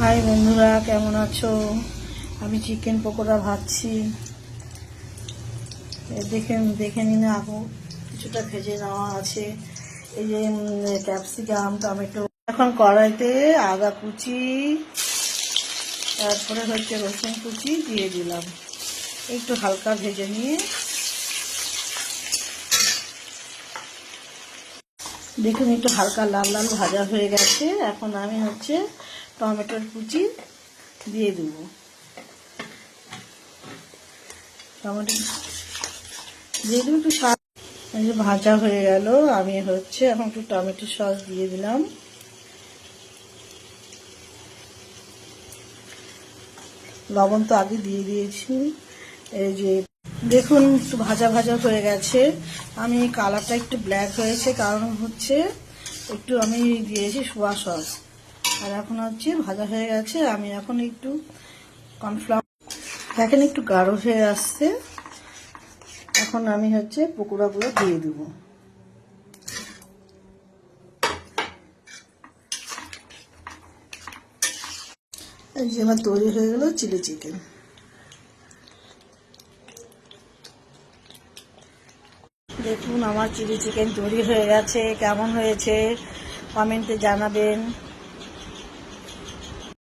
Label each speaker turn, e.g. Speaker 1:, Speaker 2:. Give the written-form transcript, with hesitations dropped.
Speaker 1: High বন্ধুরা, কেমন আছো? আমি চিকেন পকোড়া ভাজছি। দেখে দেখে নিন, আগে কিছুটা ভেজে নেওয়া আছে। এই যে ক্যাপসিকাম, টমেটো। এখন কড়াইতে আদা কুচি, তারপরে হচ্ছে রসুন কুচি দিয়ে দিলাম। একটু হালকা ভেজে নিয়ে দেখুন, একটু হালকা লাল লাল ভাজা হয়ে গেছে। এখন আমি হচ্ছে টমেটোর কুচি দিয়ে দেব। টমেটো দিয়ে দেবো একটু স্বাদ। এই যে ভাজা হয়ে গেল, আমি হচ্ছে এখন একটু টমেটো সস দিয়ে দিলাম। লবণ তো আগে দিয়ে দিয়েছি। এই যে দেখুন, একটু ভাজা ভাজা হয়ে গেছে। আমি কালারটা একটু ব্ল্যাক হয়েছে, কারণ হচ্ছে একটু আমি দিয়েছি সোয়া সস। আর এখন হচ্ছে ভাজা হয়ে গেছে। আমি এখন একটু কর্নফ্লাওয়ার, দেখেন একটু গাঢ় হয়ে আসছে। এখন আমি হচ্ছে পকোড়াগুলো দিয়ে দেবো। এই যে আমার তৈরি হয়ে গেল চিলি চিকেন। দেখুন, আমার চিলি চিকেন তৈরি হয়ে গেছে। কেমন হয়েছে কমেন্টে জানাবেন।